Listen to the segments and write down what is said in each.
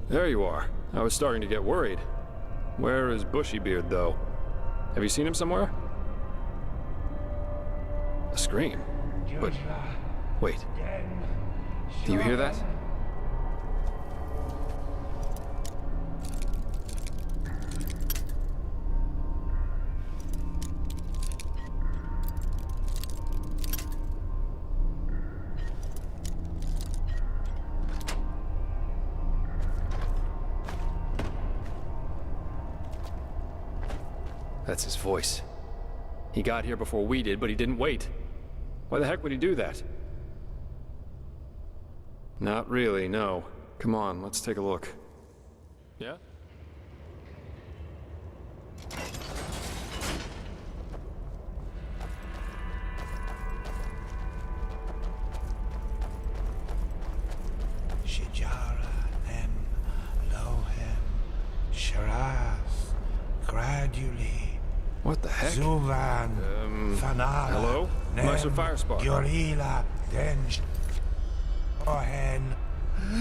There you are. I was starting to get worried. Where is Bushybeard, though? Have you seen him somewhere? A scream? But... wait. Do you hear that? That's his voice. He got here before we did, but he didn't wait. Why the heck would he do that? Not really, no. Come on, let's take a look. Yeah? Shijara, Nem, Lohem, Shiraz, gradually. What the heck? Zuvan, Fanala, hello? Master Firespark. Gurila, Den, Ohen,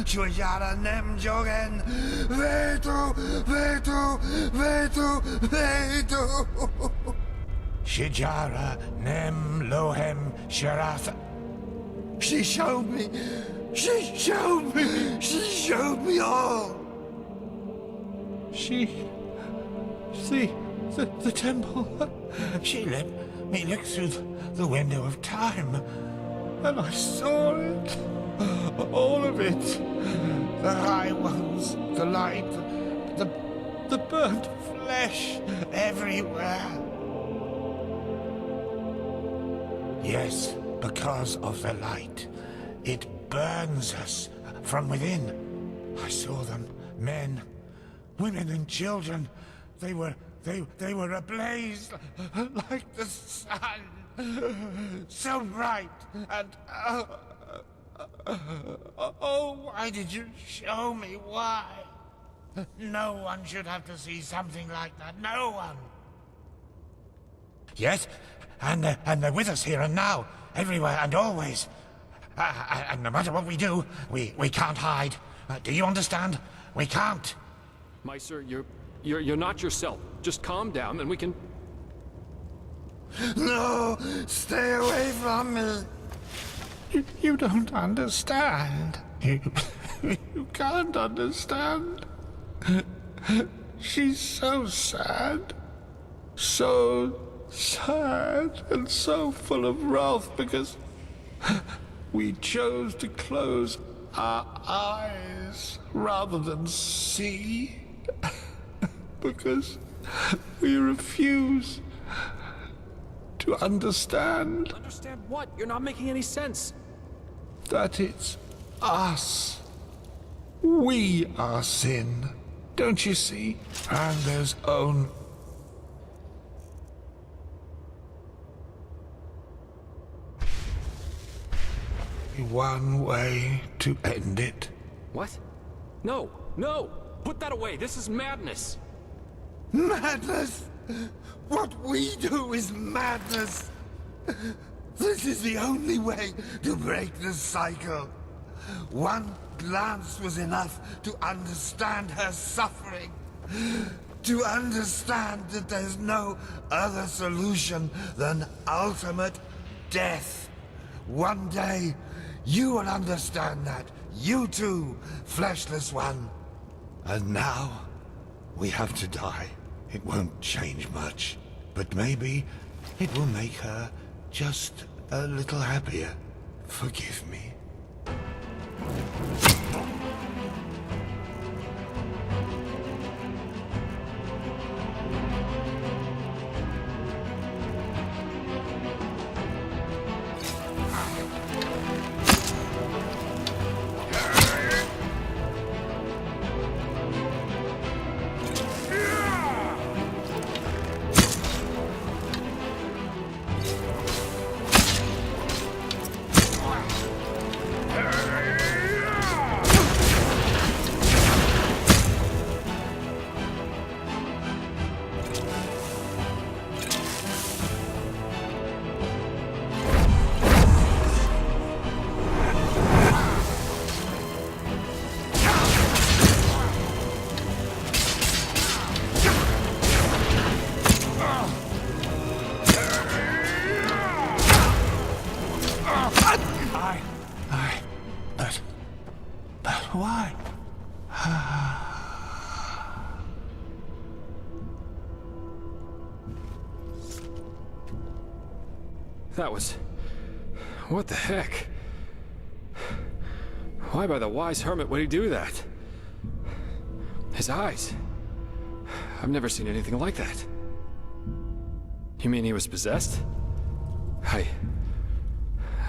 Shujara, Nem, Jogen, Vetu, Vetu, Vetu, Vetu. Shijara, Nem, Lohem, Shirath. She showed me. She showed me. She showed me all. The temple. She let me look through the window of time, and I saw it. All of it. The high ones, the light, the burnt flesh everywhere. Yes, because of the light. It burns us from within. I saw them, men, women and children. They were ablaze like the sun, so bright and oh, why did you show me? Why? No one should have to see something like that. No one. Yes, and they're with us here and now, everywhere and always. And no matter what we do, we can't hide. Do you understand? We can't. Meister, you're not yourself. Just calm down and we can... No! Stay away from me! You don't understand. You can't understand. She's so sad. So sad and so full of wrath because we chose to close our eyes rather than see. Because we refuse to understand. Understand what? You're not making any sense. That it's us. We are sin. Don't you see? And there's only one way to end it. What? No, no! Put that away! This is madness! Madness? What we do is madness. This is the only way to break the cycle. One glance was enough to understand her suffering. To understand that there's no other solution than ultimate death. One day, you will understand that. You too, fleshless one. And now, we have to die. It won't change much, but maybe it will make her just a little happier. Forgive me. Why? That was... What the heck? Why by the wise hermit would he do that? His eyes... I've never seen anything like that. You mean he was possessed? I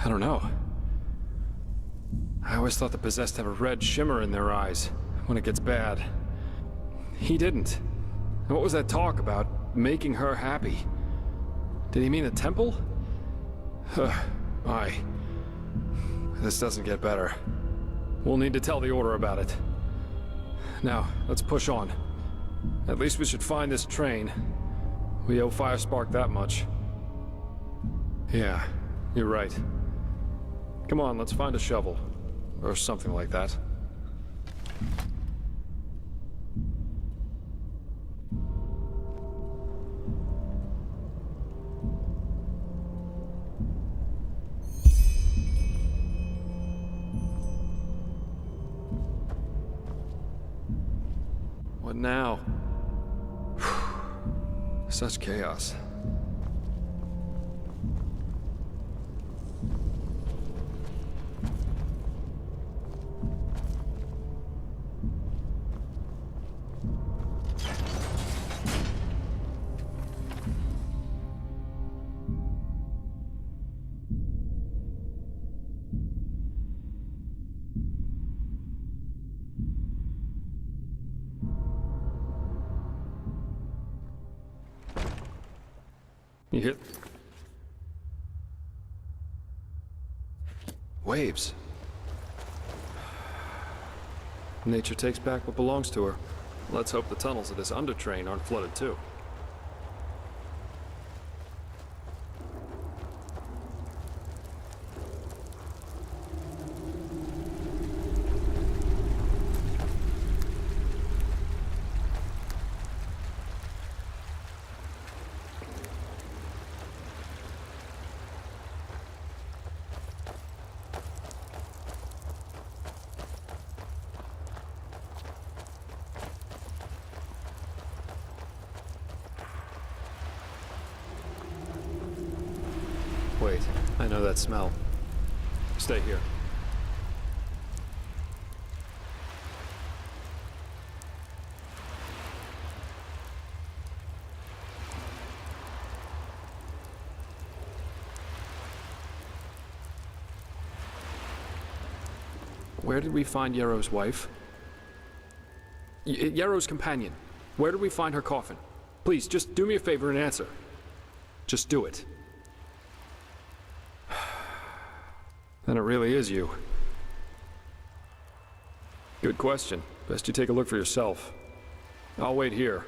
don't know. I always thought the possessed have a red shimmer in their eyes when it gets bad. He didn't. And what was that talk about making her happy? Did he mean the temple? My. This doesn't get better. We'll need to tell the Order about it. Now, let's push on. At least we should find this train. We owe Firespark that much. Yeah, you're right. Come on, let's find a shovel. Or something like that. What now? Such chaos. You hear... Waves. Nature takes back what belongs to her. Let's hope the tunnels of this undertrain aren't flooded too. Wait, I know that smell. Stay here. Where did we find Yarrow's wife? Yarrow's companion. Where did we find her coffin? Please, just do me a favor and answer. Just do it. Then it really is you. Good question. Best you take a look for yourself. I'll wait here.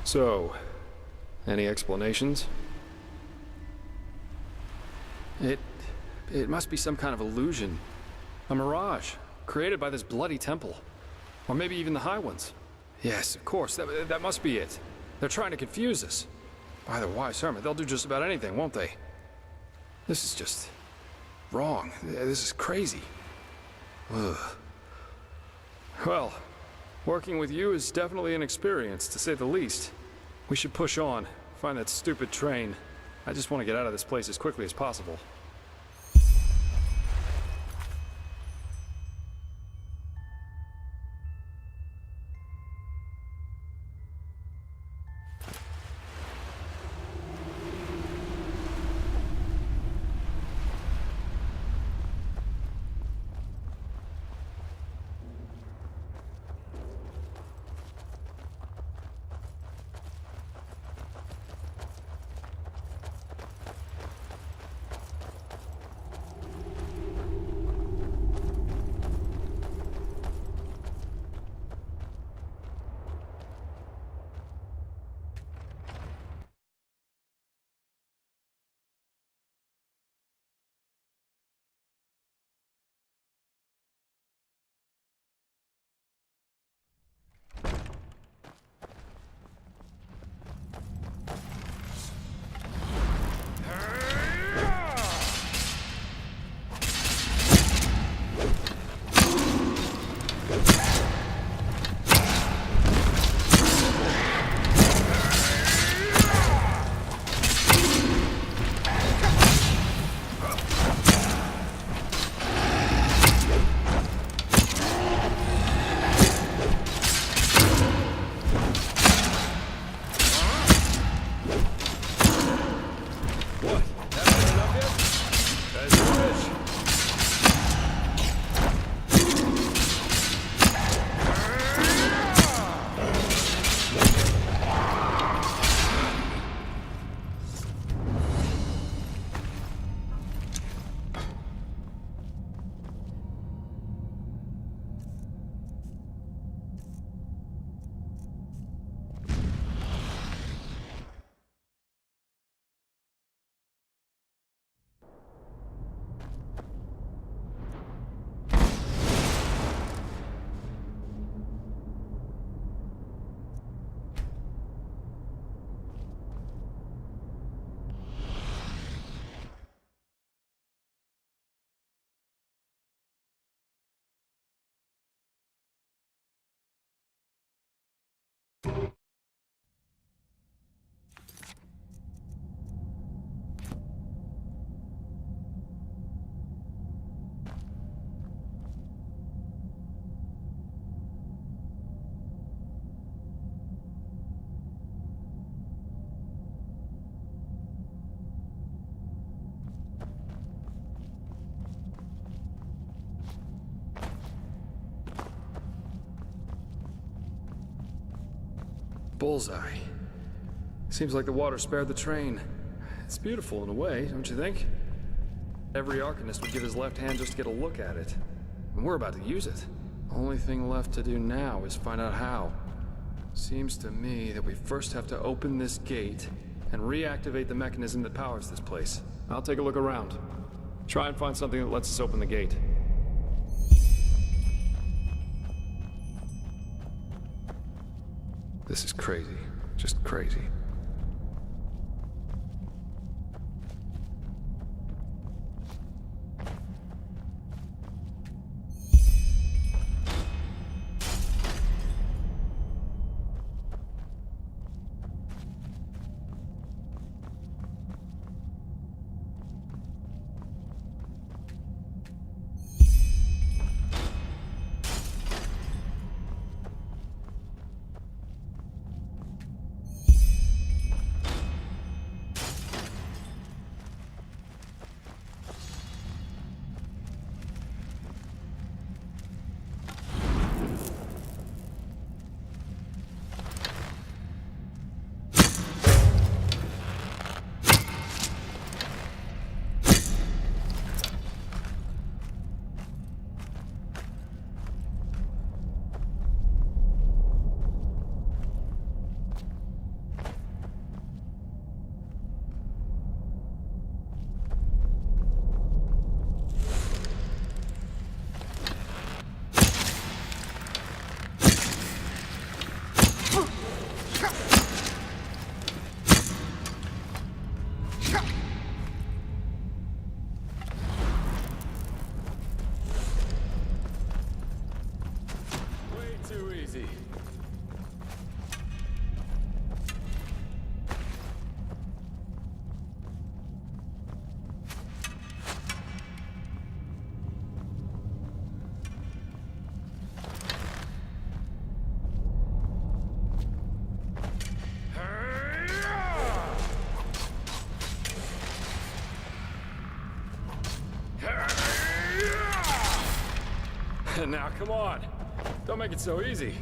So, any explanations? It must be some kind of illusion. A mirage, created by this bloody temple. Or maybe even the High Ones. Yes, of course, that must be it. They're trying to confuse us. By the wise hermit, they'll do just about anything, won't they? This is just... wrong. This is crazy. Ugh. Well, working with you is definitely an experience, to say the least. We should push on, find that stupid train. I just want to get out of this place as quickly as possible. Bullseye. Seems like the water spared the train. It's beautiful in a way, don't you think? Every Arcanist would give his left hand just to get a look at it. And we're about to use it. Only thing left to do now is find out how. Seems to me that we first have to open this gate and reactivate the mechanism that powers this place. I'll take a look around. Try and find something that lets us open the gate. This is crazy. Just crazy. Now, come on. Don't make it so easy.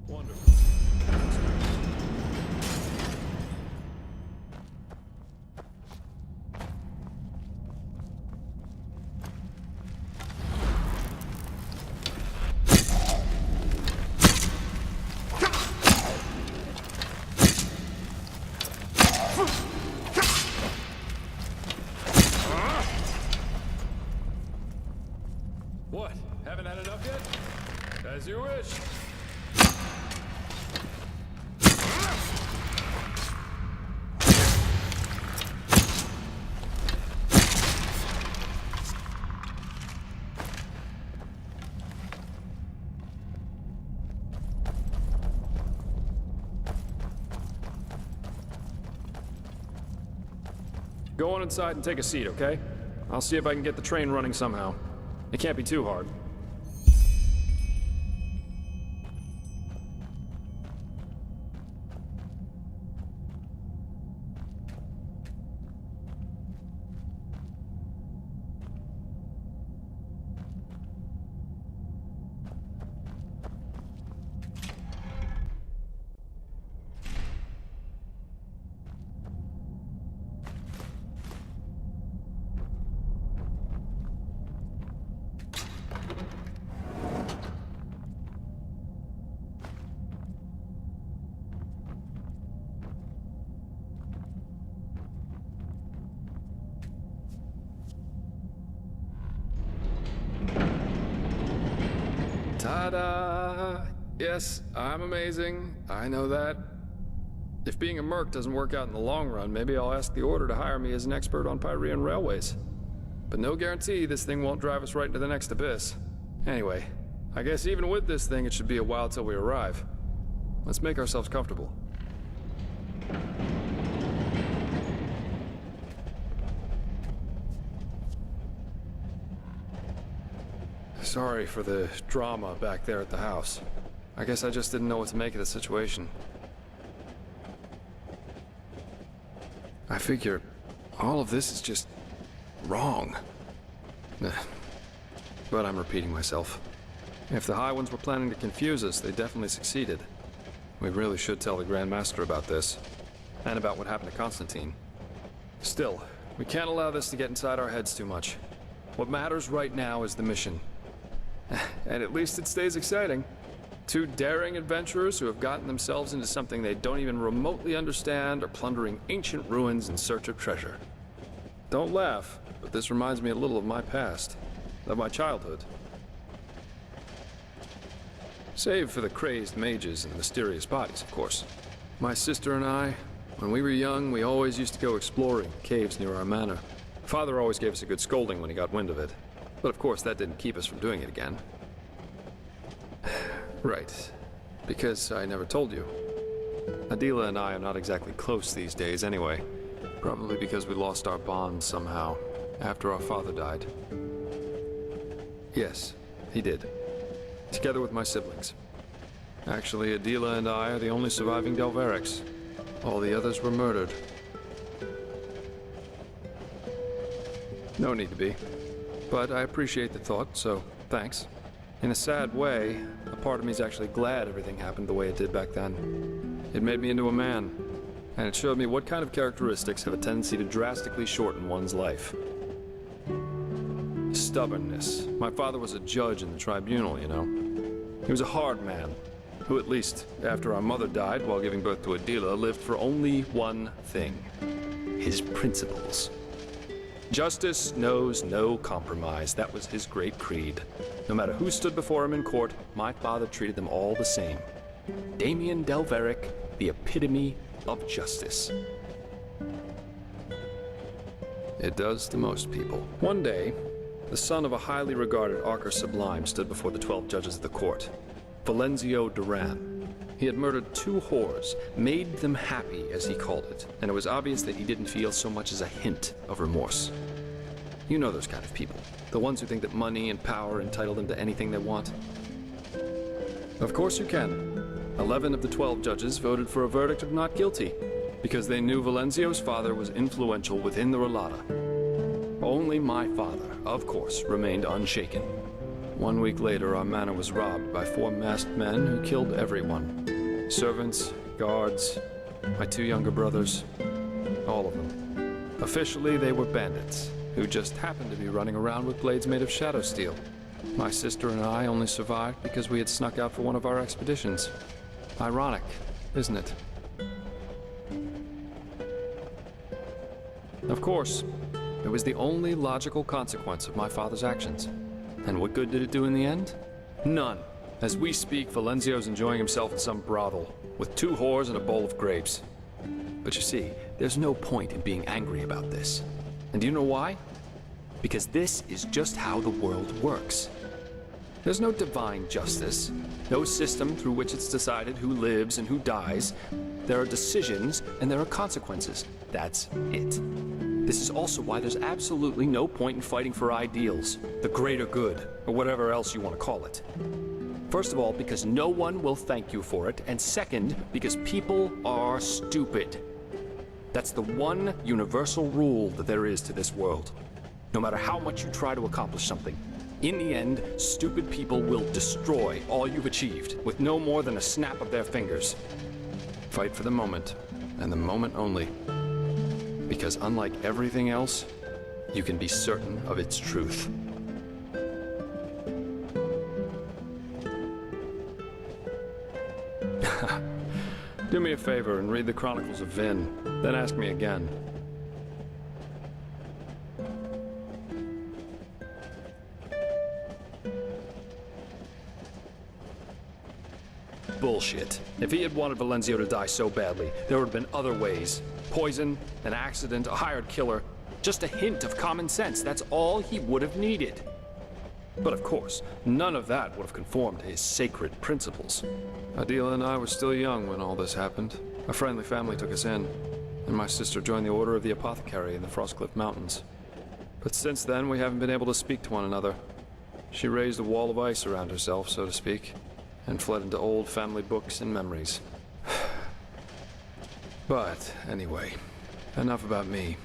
Wonderful. As you wish. Go on inside and take a seat, okay? I'll see if I can get the train running somehow. It can't be too hard. Ta-da! Yes, I'm amazing. I know that. If being a merc doesn't work out in the long run, maybe I'll ask the Order to hire me as an expert on Pyrean railways. But no guarantee this thing won't drive us right into the next abyss. Anyway, I guess even with this thing, it should be a while till we arrive. Let's make ourselves comfortable. Sorry for the drama back there at the house. I guess I just didn't know what to make of the situation. I figure all of this is just wrong. But I'm repeating myself. If the High Ones were planning to confuse us, they definitely succeeded. We really should tell the Grand Master about this, and about what happened to Constantine. Still, we can't allow this to get inside our heads too much. What matters right now is the mission. And at least it stays exciting. Two daring adventurers who have gotten themselves into something they don't even remotely understand are plundering ancient ruins in search of treasure. Don't laugh, but this reminds me a little of my past, of my childhood. Save for the crazed mages and mysterious bodies, of course. My sister and I, when we were young, we always used to go exploring in caves near our manor. Father always gave us a good scolding when he got wind of it. But of course, that didn't keep us from doing it again. Right. Because I never told you. Adila and I are not exactly close these days anyway. Probably because we lost our bond somehow, after our father died. Yes, he did. Together with my siblings. Actually, Adila and I are the only surviving Delverics. All the others were murdered. No need to be. But I appreciate the thought, so thanks. In a sad way, a part of me is actually glad everything happened the way it did back then. It made me into a man, and it showed me what kind of characteristics have a tendency to drastically shorten one's life. Stubbornness. My father was a judge in the tribunal, you know. He was a hard man, who at least, after our mother died while giving birth to Adila, lived for only one thing. His principles. Justice knows no compromise. That was his great creed. No matter who stood before him in court, my father treated them all the same. Damien Delveric, the epitome of justice. It does to most people. One day, the son of a highly regarded Archer Sublime stood before the 12 judges of the court. Valenzio Duran. He had murdered 2 whores, made them happy, as he called it, and it was obvious that he didn't feel so much as a hint of remorse. You know those kind of people. The ones who think that money and power entitle them to anything they want. Of course you can. 11 of the 12 judges voted for a verdict of not guilty, because they knew Valenzio's father was influential within the Relata. Only my father, of course, remained unshaken. 1 week later, our manor was robbed by 4 masked men who killed everyone. Servants, guards, my 2 younger brothers, all of them. Officially, they were bandits, who just happened to be running around with blades made of shadow steel. My sister and I only survived because we had snuck out for one of our expeditions. Ironic, isn't it? Of course, it was the only logical consequence of my father's actions. And what good did it do in the end? None. As we speak, Valenzio's enjoying himself in some brothel, with 2 whores and a bowl of grapes. But you see, there's no point in being angry about this. And do you know why? Because this is just how the world works. There's no divine justice, no system through which it's decided who lives and who dies. There are decisions and there are consequences. That's it. This is also why there's absolutely no point in fighting for ideals, the greater good, or whatever else you want to call it. First of all, because no one will thank you for it, and second, because people are stupid. That's the one universal rule that there is to this world. No matter how much you try to accomplish something, in the end, stupid people will destroy all you've achieved with no more than a snap of their fingers. Fight for the moment, and the moment only. Because unlike everything else, you can be certain of its truth. Do me a favor and read the Chronicles of Vin, then ask me again. Bullshit. If he had wanted Valenzio to die so badly, there would have been other ways. Poison, an accident, a hired killer. Just a hint of common sense, that's all he would have needed. But of course, none of that would have conformed to his sacred principles. Adela and I were still young when all this happened. A friendly family took us in, and my sister joined the Order of the Apothecary in the Frostcliff Mountains. But since then, we haven't been able to speak to one another. She raised a wall of ice around herself, so to speak, and fled into old family books and memories. But anyway, enough about me.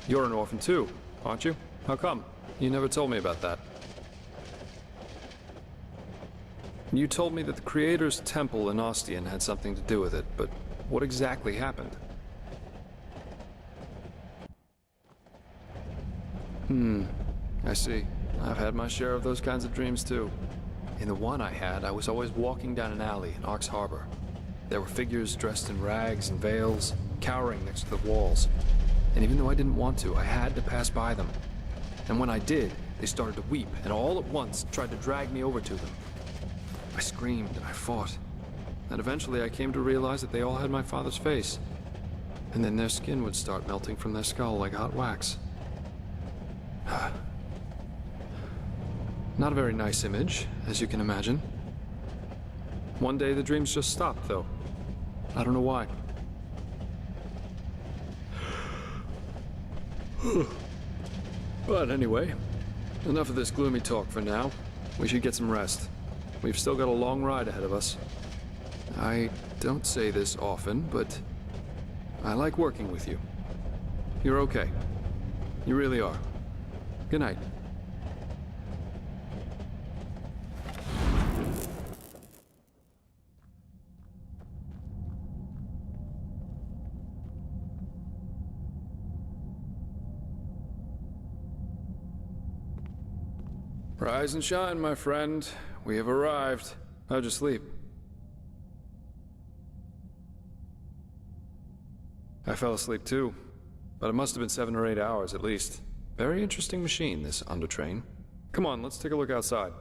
You're an orphan too, aren't you? How come? You never told me about that. You told me that the Creator's temple in Ostian had something to do with it, but what exactly happened? I see. I've had my share of those kinds of dreams too. In the one I had, I was always walking down an alley in Arx Harbor. There were figures dressed in rags and veils, cowering next to the walls. And even though I didn't want to, I had to pass by them. And when I did, they started to weep, and all at once tried to drag me over to them. I screamed and I fought. And eventually I came to realize that they all had my father's face. And then their skin would start melting from their skull like hot wax. Not a very nice image, as you can imagine. One day the dreams just stopped, though. I don't know why. But anyway, enough of this gloomy talk for now. We should get some rest. We've still got a long ride ahead of us. I don't say this often, but I like working with you. You're okay. You really are. Good night. Rise and shine, my friend. We have arrived. How'd you sleep? I fell asleep too, but it must have been 7 or 8 hours at least. Very interesting machine, this Undertrain. Come on, let's take a look outside.